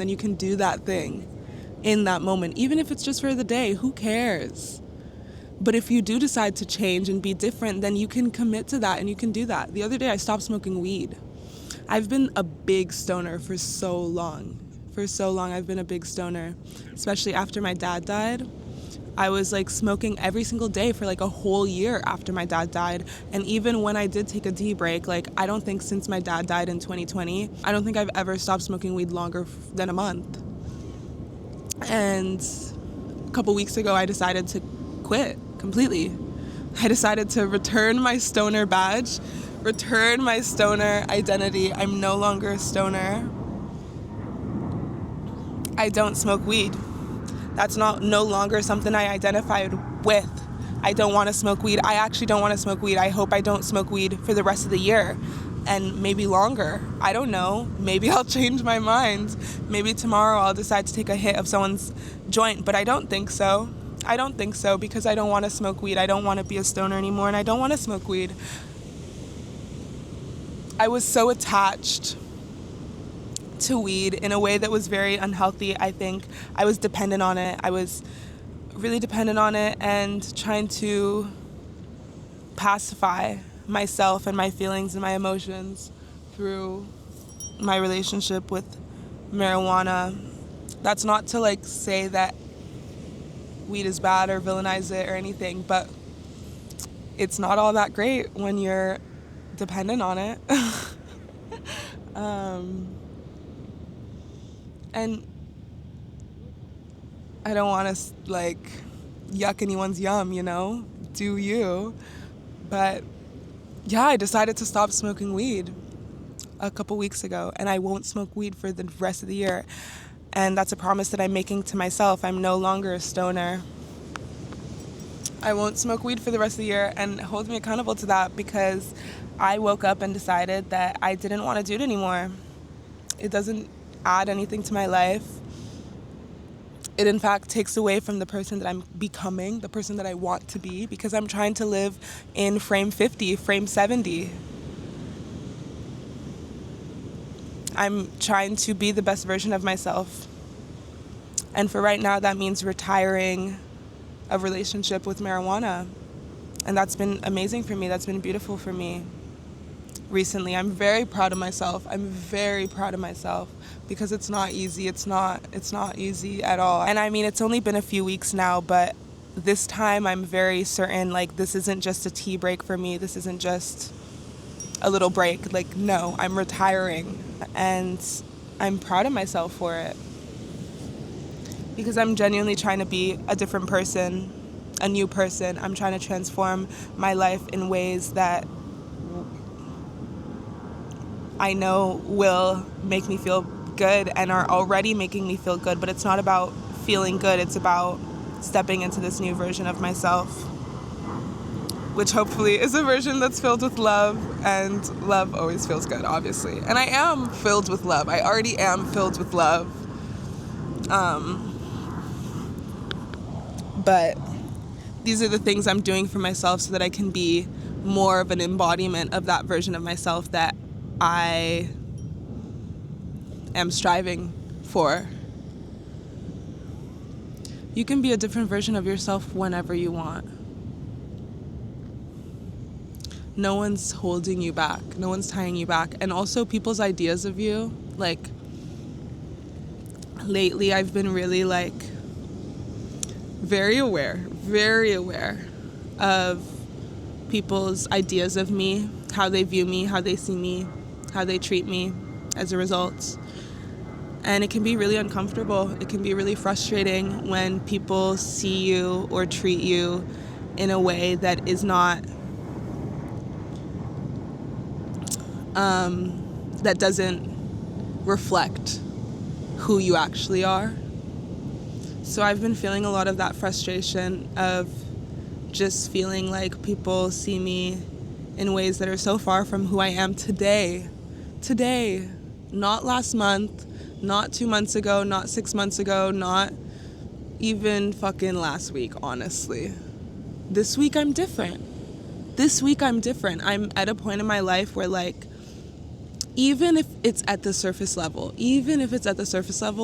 then you can do that thing in that moment, even if it's just for the day. Who cares? But if you do decide to change and be different, then you can commit to that and you can do that. The other day I stopped smoking weed. I've been a big stoner for so long. For so long I've been a big stoner, especially after my dad died. I was like smoking every single day for like a whole year after my dad died. And even when I did take a tea break, like I don't think since my dad died in 2020, I don't think I've ever stopped smoking weed longer than a month. And a couple weeks ago, I decided to quit completely. I decided to return my stoner badge, return my stoner identity. I'm no longer a stoner. I don't smoke weed. That's no longer something I identified with. I don't want to smoke weed. I actually don't want to smoke weed. I hope I don't smoke weed for the rest of the year and maybe longer. I don't know. Maybe I'll change my mind. Maybe tomorrow I'll decide to take a hit of someone's joint, but I don't think so. I don't think so because I don't want to smoke weed. I don't want to be a stoner anymore, and I don't want to smoke weed. I was so attached to weed in a way that was very unhealthy, I think. I was dependent on it. I was really dependent on it and trying to pacify myself and my feelings and my emotions through my relationship with marijuana. That's not to like say that weed is bad or villainize it or anything, but it's not all that great when you're dependent on it. And I don't want to like yuck anyone's yum, you know? Do you? But yeah, I decided to stop smoking weed a couple weeks ago, and I won't smoke weed for the rest of the year. And that's a promise that I'm making to myself. I'm no longer a stoner. I won't smoke weed for the rest of the year, and hold me accountable to that, because I woke up and decided that I didn't want to do it anymore. It doesn't add anything to my life. It in fact takes away from the person that I'm becoming, the person that I want to be, because I'm trying to live in frame 50, frame 70. I'm trying to be the best version of myself. And for right now, that means retiring a relationship with marijuana. And that's been amazing for me. That's been beautiful for me recently. I'm very proud of myself. I'm very proud of myself because it's not easy. It's not easy at all. And I mean, it's only been a few weeks now, but this time I'm very certain, like, this isn't just a tea break for me. This isn't just a little break. Like, no, I'm retiring. And I'm proud of myself for it. Because I'm genuinely trying to be a different person, a new person. I'm trying to transform my life in ways that I know will make me feel good and are already making me feel good. But it's not about feeling good. It's about stepping into this new version of myself, which hopefully is a version that's filled with love. And love always feels good, obviously. And I am filled with love. I already am filled with love. But these are the things I'm doing for myself so that I can be more of an embodiment of that version of myself that I am striving for. You can be a different version of yourself whenever you want. No one's holding you back. No one's tying you back. And also people's ideas of you, like, lately I've been really, like, very aware of people's ideas of me, how they view me, how they see me, how they treat me as a result. And it can be really uncomfortable. It can be really frustrating when people see you or treat you in a way that is not, that doesn't reflect who you actually are. So I've been feeling a lot of that frustration of just feeling like people see me in ways that are so far from who I am today. Today, not last month, not 2 months ago, not 6 months ago, not even fucking last week, honestly. This week I'm different. I'm at a point in my life where, like, even if it's at the surface level,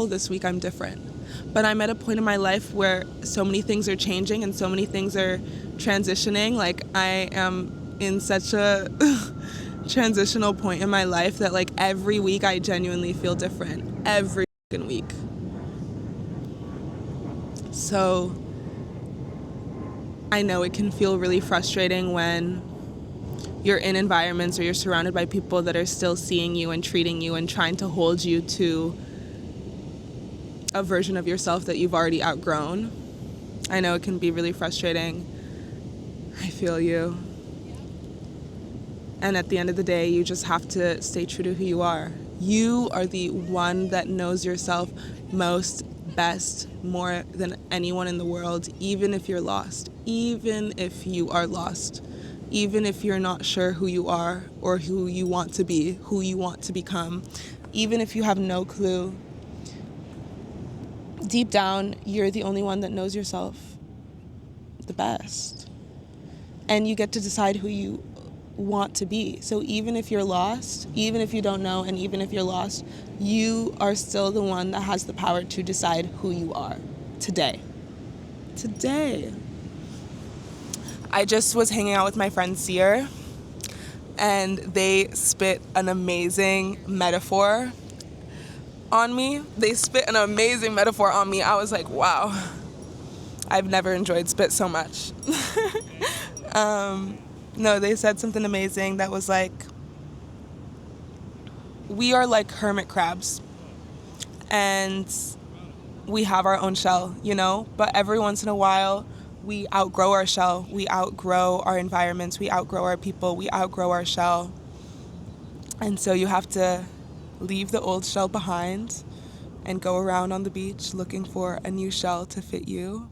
this week I'm different. But I'm at a point in my life where so many things are changing and so many things are transitioning. Like, I am in such a transitional point in my life that, like, every week I genuinely feel different. Every week. So I know it can feel really frustrating when you're in environments or you're surrounded by people that are still seeing you and treating you and trying to hold you to a version of yourself that you've already outgrown. I know it can be really frustrating. I feel you. And at the end of the day, you just have to stay true to who you are. You are the one that knows yourself most, best, more than anyone in the world, even if you're lost, even if you are lost, even if you're not sure who you are or who you want to be, who you want to become, even if you have no clue. Deep down, you're the only one that knows yourself the best. And you get to decide who you want to be. So even if you're lost, even if you don't know, and even if you're lost, you are still the one that has the power to decide who you are today. I just was hanging out with my friend Seer, and they spit an amazing metaphor on me. I was like, wow, I've never enjoyed spit so much. No, they said something amazing that was like, we are like hermit crabs, and we have our own shell, but every once in a while we outgrow our shell, we outgrow our environments, we outgrow our people, we outgrow our shell. And so you have to leave the old shell behind and go around on the beach looking for a new shell to fit you.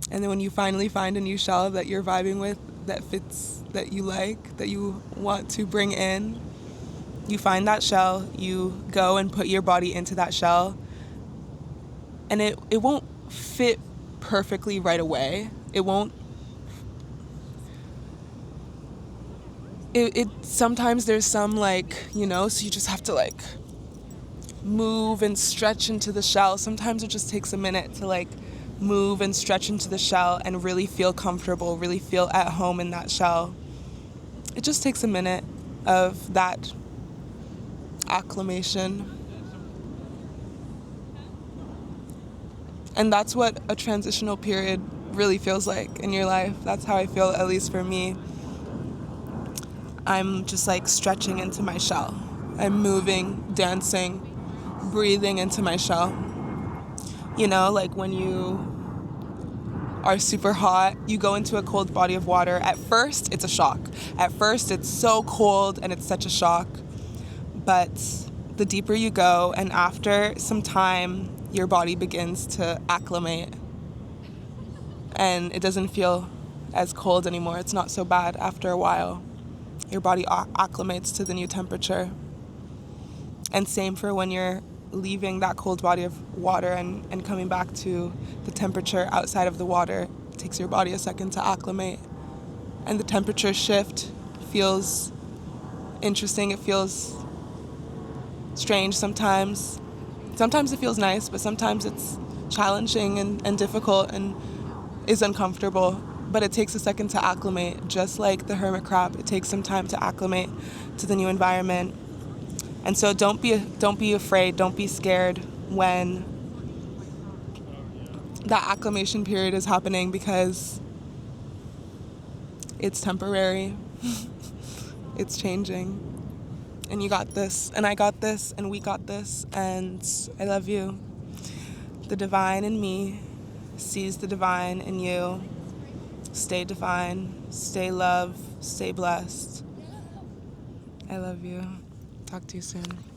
And then when you finally find a new shell that you're vibing with, that fits, that you like, that you want to bring in, you find that shell, you go and put your body into that shell, and it won't fit perfectly right away. It sometimes there's some, like, so you just have to, like, move and stretch into the shell. Sometimes it just takes a minute to, like, move and stretch into the shell and really feel comfortable, really feel at home in that shell. It just takes a minute of that acclimation. And that's what a transitional period really feels like in your life. That's how I feel, at least for me. I'm just, like, stretching into my shell. I'm moving, dancing, breathing into my shell. Like when you are super hot, you go into a cold body of water. At first, it's a shock. At first, it's so cold and it's such a shock. But the deeper you go, and after some time, your body begins to acclimate. And it doesn't feel as cold anymore. It's not so bad after a while. Your body acclimates to the new temperature. And same for when you're leaving that cold body of water and coming back to the temperature outside of the water. It takes your body a second to acclimate. And the temperature shift feels interesting. It feels strange sometimes. Sometimes it feels nice, but sometimes it's challenging and difficult and is uncomfortable. But it takes a second to acclimate, just like the hermit crab. It takes some time to acclimate to the new environment. And so don't be afraid, don't be scared when that acclimation period is happening, because it's temporary. It's changing. And you got this, and I got this, and we got this, and I love you. The divine in me sees the divine in you. Stay divine, stay love, stay blessed. I love you. Talk to you soon.